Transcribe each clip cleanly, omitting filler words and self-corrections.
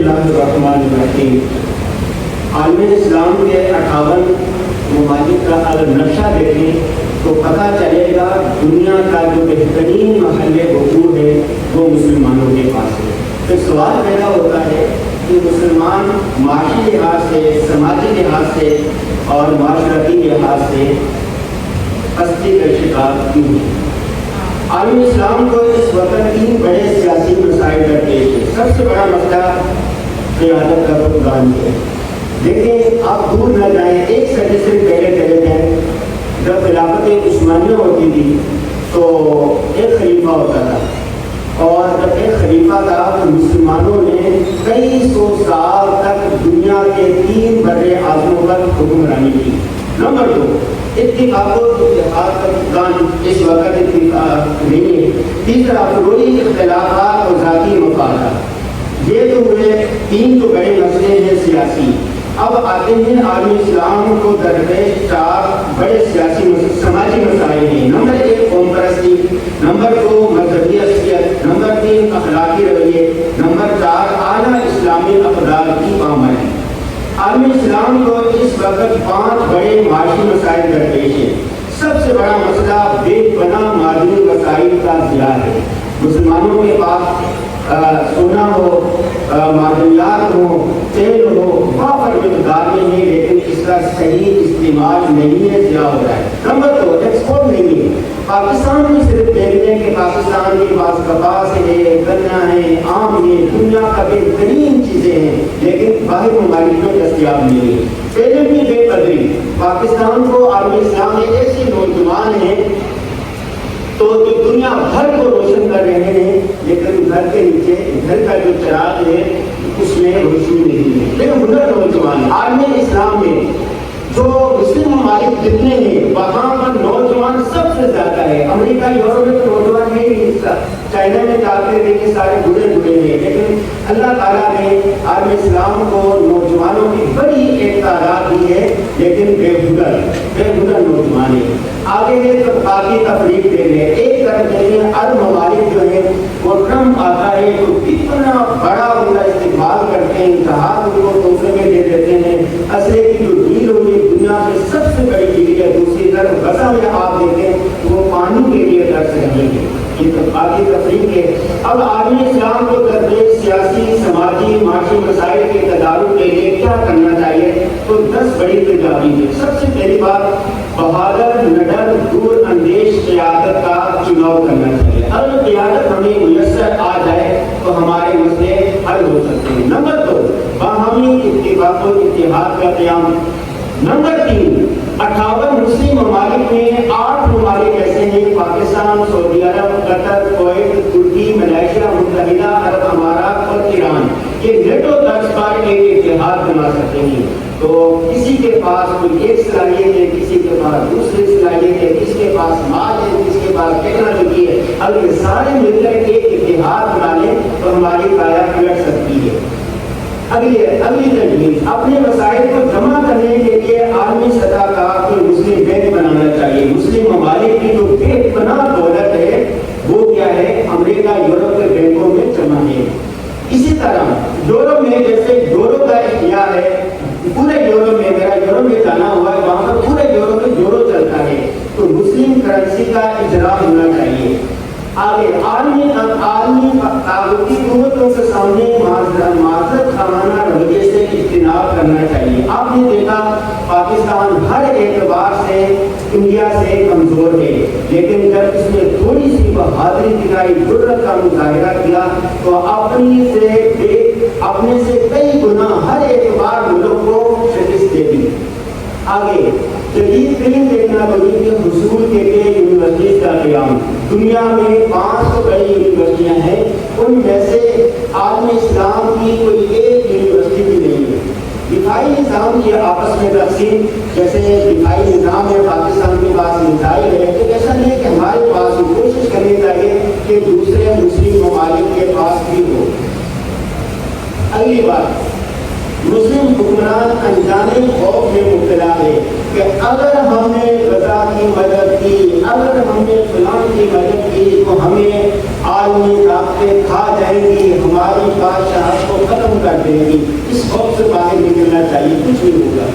اللہ الرحمن الرحیم۔ عالم اسلام کے 58 ممالک کا اگر نقشہ دیکھیں تو پتہ چلے گا دنیا کا جو بہترین محل وقوع ہے وہ مسلمانوں کے پاس ہے۔ پھر سوال پیدا ہوتا ہے کہ مسلمان معاشی لحاظ سے، سماجی لحاظ سے اور معاشرتی لحاظ سے پستی کا شکار کیوں ہے؟ عالم اسلام کو اس وقت 3 بڑے سیاسی مسائل درپیش ہیں۔ سب سے بڑا مسئلہ قیادت کا فقدان ہے۔ دیکھیں آپ دور نہ جائیں، 1 صدی سے پہلے چلے جائیں، جب خلافت عثمانیہ ہوتی تھی تو ایک خلیفہ ہوتا تھا، اور جب ایک خلیفہ تھا تو مسلمانوں نے کئی 100 سال تک دنیا کے 3 بڑے اعظموں پر حکمرانی کی۔ نمبر 2، اتفاق و اتحاد کا فقدان اس وقت اتفاق نہیں ہے۔ تیسرا، فروعی اختلافات اور ذاتی مفادات۔ یہ تو ہوئے 3 تو بڑے مسئلے ہیں سیاسی۔ اب آتے ہیں عالم اسلام کو درپیش 4 بڑے سیاسی سماجی مسائل ہیں۔ نمبر 1 قوم پرستی، نمبر 2 مذہبی حیثیت، نمبر 3 اخلاقی رویے، نمبر 4 اعلیٰ اسلامی اقدار کی پامالی۔ عالم اسلام کو اس وقت 5 بڑے معاشی مسائل درپیش ہیں۔ سب سے بڑا مسئلہ بے پناہ معدنی وسائل کا ضیاع ہے۔ مسلمانوں کے پاس سونا ہو، معدنیات ہو، تیل ہو، وافر مقدار میں ہے، لیکن اس کا صحیح استعمال نہیں ہے، ضیاع ہو رہا ہے۔ نمبر 2 ایکسپورٹ نہیں ہے۔ پاکستان میں صرف دیکھتے ہیں کہ پاکستان کے پاس کپاس ہے، گنا ہے، آم ہے، دنیا کا بہترین چیزیں ہیں، لیکن باہر ممالک میں دستیاب نہیں ہے۔ پہلے بھی بے قدری، پاکستان کو عالم اسلام میں ایسے نوجوان ہیں تو جو دنیا بھر کو روشن کر رہے ہیں، لیکن گھر کے نیچے گھر کا جو چراغ ہے اس میں روشنی نہیں ہے، لیکن ہنر نوجوان۔ عالم اسلام میں جو مسلم ممالک جتنے ہیں وہاں پر نوجوان سب سے زیادہ ہے۔ امریکہ، یورپ میں تو نوجوان ہے ہی، چائنا میں جاتے دیکھیں سارے بوڑھے بوڑھے ہیں، لیکن اللہ تعالیٰ نے عالم اسلام کو نوجوانوں کی بڑی ایک تعداد دی ہے، لیکن بے ہنر نوجوان ہیں۔ آگے یہ طبقاتی تفریق دے رہے ہیں۔ ایک طرف دیکھیں عرب ممالک جو ہیں وہ ٹرمپ آتا ہے تو کتنا بڑا ان کا استقبال کرتے ہیں، جہاز ان کو تحفے میں دے دیتے ہیں، اسلحے کی جو ڈیل ہوئی دنیا میں سب سے بڑی ڈیل ہے۔ دوسری طرف غزہ میں آپ دیکھیں وہ پانی کے لیے ترس رہے ہیں۔ یہ طبقاتی تفریق ہے۔ اب عالم اسلام کو درپیش سیاسی، سماجی، معاشی مسائل کے تدارک کے لیے کیا کرنا چاہیے؟ تو 10 بڑی تجاویز ہیں۔ سب سے پہلی بات، بہادر، نڈر، دور اندیش قیادت کا چناؤ کرنا چاہیے۔ اگر قیادت ہمیں میسر آ جائے تو ہمارے مسئلے حل ہو سکتے ہیں۔ نمبر 2، باہمی اتفاق و اتحاد کا قیام۔ نمبر 3، 58 مسلم ممالک میں 8 ممالک ایسے ہیں، پاکستان، سعودی عرب، قطر، کویت، ترکی، ملائیشیا، متحدہ عرب امارات اور ایران، یہ نیٹو طرز پر ایک اتحاد بنا سکتے ہیں۔ تو کسی کے پاس کوئی ایک صلاحیت ہے، کسی کے پاس دوسری صلاحیت ہے، کسی کے پاس مال ہے، کسی کے پاس ٹیکنالوجی ہے، اگر یہ سارے مل کر ایک اتحاد بنا لیں تو ہماری کایا پلٹ سکتی ہے۔ اگلی تجویز، اپنے وسائل کو جمع کرنے کے لیے عالمی سطح کا کوئی مسلم بینک بنانا چاہیے۔ مسلم ممالک کی جو بے پناہ دولت ہے وہ کیا ہے؟ امریکہ، یورپ کے بینکوں میں جمع ہے۔ اسی طرح یورپ میں جیسے یورو کا اختیار ہے، پورے یورپ میں، میرا یورپ میں جانا ہوا ہے، وہاں پر پورے یورپ میں یورو چلتا ہے، تو مسلم کرنسی کا اجرا ہونا چاہیے۔ آگے عالمی طاقتی قوتوں کے سامنے معذرت خانہ رویے سے اجتناب کرنا چاہیے۔ آپ نے دیکھا پاکستان ہر اعتبار سے انڈیا سے کمزور ہے، لیکن جب اس نے تھوڑی سی بہادری دکھائی، جرأت کا مظاہرہ کیا تو اپنے سے کئی گنا ہر اعتبار ملک کو شکست دے دی۔ آگے جدید ترین ٹیکنالوجی کے حصول کے لیے یونیورسٹی کا قیام۔ دنیا میں 500 بڑی یونیورسٹیاں ہیں، ان میں سے عالم اسلام کی کوئی ایک یونیورسٹی بھی نہیں ہے۔ دفاعی نظام کی آپس میں تقسیم، جیسے دفاعی نظام ہے، پاکستان کے پاس میزائل ہے، تو ایسا نہیں ہے کہ ہمارے پاس کوشش کرنی چاہیے کہ دوسرے مسلم ممالک کے پاس بھی ہو۔ اگلی بات، مسلم حکمران انجانے خوف میں مبتلا ہے کہ اگر ہم نے غزہ کی مدد کی، اگر ہم نے فلاں کی مدد کی تو ہمیں عالمی طاقتیں کھا جائیں گی، ہماری بادشاہت کو ختم کر دیں گی، اس خوف سے باہر نکلنا چاہیے، کچھ نہیں ہوگا۔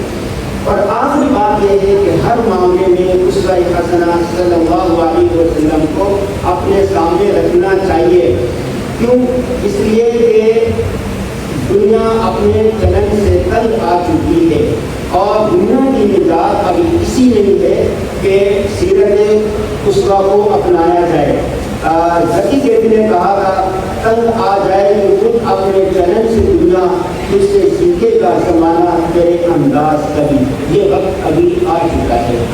اور آخری بات یہ ہے کہ ہر معاملے میں اسوہ حسنہ صلی اللہ علیہ وسلم کو اپنے سامنے رکھنا چاہیے۔ کیوں؟ اس لیے کہ دنیا اپنے چلن سے تنگ آ چکی ہے اور دنیا کی نجات ابھی اسی نہیں ہے کہ سیرت اسوہ کو اپنایا جائے۔ ذکی دیوی نے کہا تھا تنگ آ جائے کہ خود اپنے چلن سے دنیا اس سے سیکھے کا زمانہ تیرے انداز کبھی، یہ وقت ابھی آ چکا ہے۔